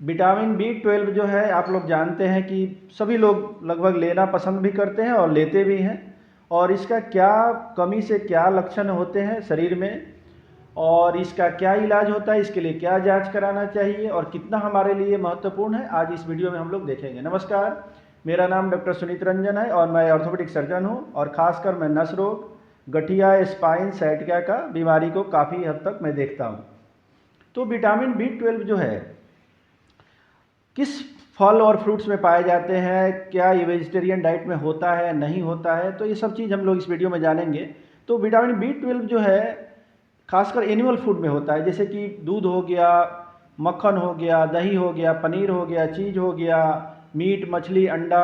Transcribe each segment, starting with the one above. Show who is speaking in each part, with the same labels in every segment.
Speaker 1: Vitamin B 12 जो है आप लोग जानते हैं कि सभी लोग लगभग लेना पसंद भी करते हैं और लेते भी हैं। और इसका क्या कमी से क्या लक्षण होते हैं शरीर में और इसका क्या इलाज होता है, इसके लिए क्या जांच कराना चाहिए और कितना हमारे लिए महत्वपूर्ण है, आज इस वीडियो में हम लोग देखेंगे। नमस्कार, मेरा नाम डॉक्टर सुनीत रंजन है और मैं ऑर्थोपेडिक सर्जन हूँ और ख़ासकर मैं नस रोग, गठिया, स्पाइन, साइटिका का बीमारी को काफ़ी हद तक मैं देखता हूँ। तो विटामिन बी 12 जो है किस फल और फ्रूट्स में पाए जाते हैं, क्या ये वेजिटेरियन डाइट में होता है नहीं होता है, तो ये सब चीज़ हम लोग इस वीडियो में जानेंगे। तो विटामिन बी 12 जो है खासकर एनिमल फूड में होता है, जैसे कि दूध हो गया, मक्खन हो गया, दही हो गया, पनीर हो गया, चीज़ हो गया, मीट, मछली, अंडा,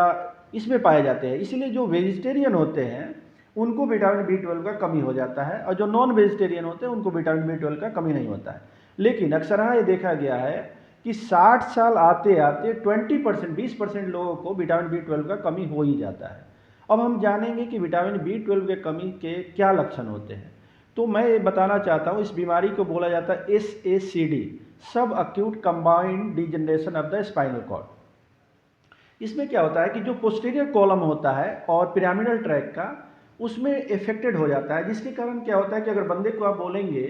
Speaker 1: इसमें पाए जाते हैं। इसलिए जो वेजिटेरियन होते हैं उनको विटामिन बी 12 का कमी हो जाता है और जो नॉन वेजिटेरियन होते हैं उनको विटामिन बी 12 का कमी नहीं होता है। लेकिन अक्सर ये देखा गया है कि 60 साल आते आते 20% लोगों को विटामिन बी 12 का कमी हो ही जाता है। अब हम जानेंगे कि विटामिन बी 12 के कमी के क्या लक्षण होते हैं। तो मैं ये बताना चाहता हूँ, इस बीमारी को बोला जाता है SACD, sub acute combined degeneration of the spinal cord. इसमें क्या होता है कि जो पोस्टीरियर कॉलम होता है और पिरामिडल ट्रैक का, उसमें इफेक्टेड हो जाता है, जिसके कारण क्या होता है कि अगर बंदे को आप बोलेंगे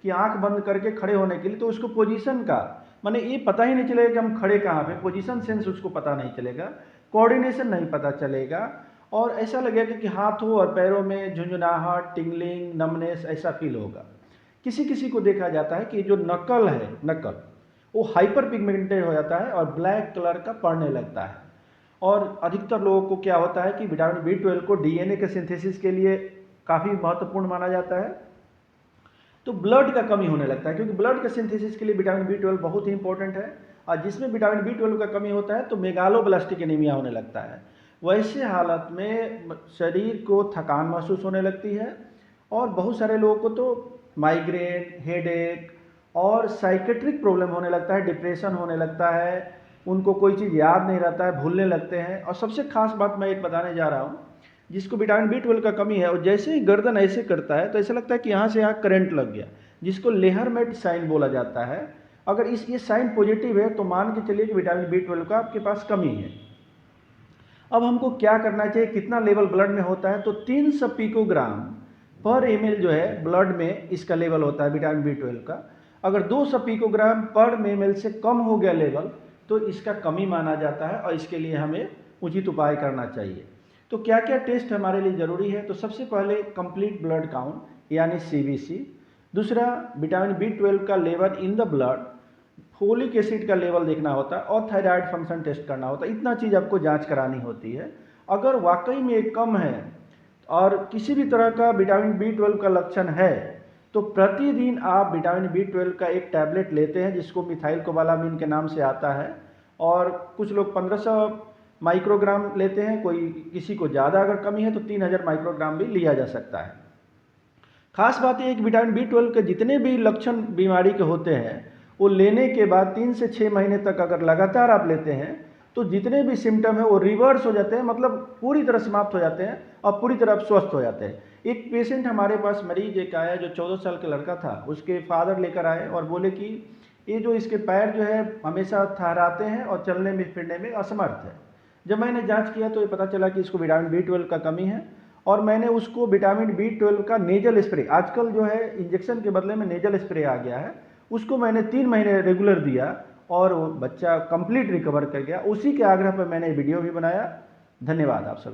Speaker 1: कि आंख बंद करके खड़े होने के लिए, तो उसको पोजीशन का माने ये पता ही नहीं चलेगा कि हम खड़े कहाँ पे, पोजीशन सेंस उसको पता नहीं चलेगा, कोऑर्डिनेशन नहीं पता चलेगा और ऐसा लगेगा कि हाथों और पैरों में झुंझुनाहट, टिंगलिंग, नमनेस ऐसा फील होगा। किसी किसी को देखा जाता है कि जो नकल है, नकल वो हाइपर पिगमेंटेड हो जाता है और ब्लैक कलर का पड़ने लगता है। और अधिकतर लोगों को क्या होता है कि विटामिन बी 12 को DNA के सिंथेसिस के लिए काफ़ी महत्वपूर्ण माना जाता है, तो ब्लड का कमी होने लगता है, क्योंकि ब्लड के सिंथेसिस के लिए विटामिन बी 12 बहुत ही इंपॉर्टेंट है। और जिसमें विटामिन बी 12 का कमी होता है तो मेगालोब्लास्टिक एनीमिया होने लगता है। वैसे हालत में शरीर को थकान महसूस होने लगती है और बहुत सारे लोगों को तो माइग्रेन, हेडेक और साइकेट्रिक प्रॉब्लम होने लगता है, डिप्रेशन होने लगता है, उनको कोई चीज़ याद नहीं रहता है, भूलने लगते हैं। और सबसे खास बात मैं एक बताने जा रहा हूँ, जिसको विटामिन बी 12 का कमी है और जैसे ही गर्दन ऐसे करता है तो ऐसा लगता है कि यहाँ से यहाँ करंट लग गया, जिसको लेहरमेट साइन बोला जाता है। अगर ये साइन पॉजिटिव है तो मान के चलिए कि विटामिन बी 12 का आपके पास कमी है। अब हमको क्या करना चाहिए, कितना लेवल ब्लड में होता है, तो 300 पिकोग्राम पर ml जो है ब्लड में इसका लेवल होता है विटामिन बी 12 का। अगर 200 पिकोग्राम पर ml से कम हो गया लेवल तो इसका कमी माना जाता है और इसके लिए हमें उचित उपाय करना चाहिए। तो क्या क्या टेस्ट हमारे लिए ज़रूरी है, तो सबसे पहले कंप्लीट ब्लड काउंट यानी CBC, दूसरा विटामिन बी 12 का level in the blood, folic acid का लेवल देखना होता है और थायराइड फंक्शन टेस्ट करना होता है। इतना चीज़ आपको जांच करानी होती है। अगर वाकई में एक कम है और किसी भी तरह का विटामिन बी 12 का लक्षण है तो प्रतिदिन आप विटामिन बी 12 का एक टैबलेट लेते हैं, जिसको मिथाइल कोबालामिन के नाम से आता है, और कुछ लोग 1500 माइक्रोग्राम लेते हैं, कोई किसी को ज़्यादा अगर कमी है तो 3000 माइक्रोग्राम भी लिया जा सकता है। खास बात यह है कि विटामिन बी 12 के जितने भी लक्षण बीमारी के होते हैं वो लेने के बाद 3 से 6 महीने तक अगर लगातार आप लेते हैं तो जितने भी सिम्टम है वो रिवर्स हो जाते हैं, मतलब पूरी तरह समाप्त हो जाते हैं और पूरी तरह स्वस्थ हो जाते हैं। एक पेशेंट हमारे पास मरीज एक आया जो 14 साल का लड़का था, उसके फादर लेकर आए और बोले कि ये जो इसके पैर जो है हमेशा थर्राते हैं और चलने में फिरने में असमर्थ है। जब मैंने जांच किया तो ये पता चला कि इसको विटामिन बी 12 का कमी है और मैंने उसको विटामिन बी 12 का नेजल स्प्रे, आजकल जो है इंजेक्शन के बदले में नेजल स्प्रे आ गया है, उसको मैंने 3 महीने रेगुलर दिया और वो बच्चा कंप्लीट रिकवर कर गया। उसी के आग्रह पर मैंने वीडियो भी बनाया। धन्यवाद आप सभी।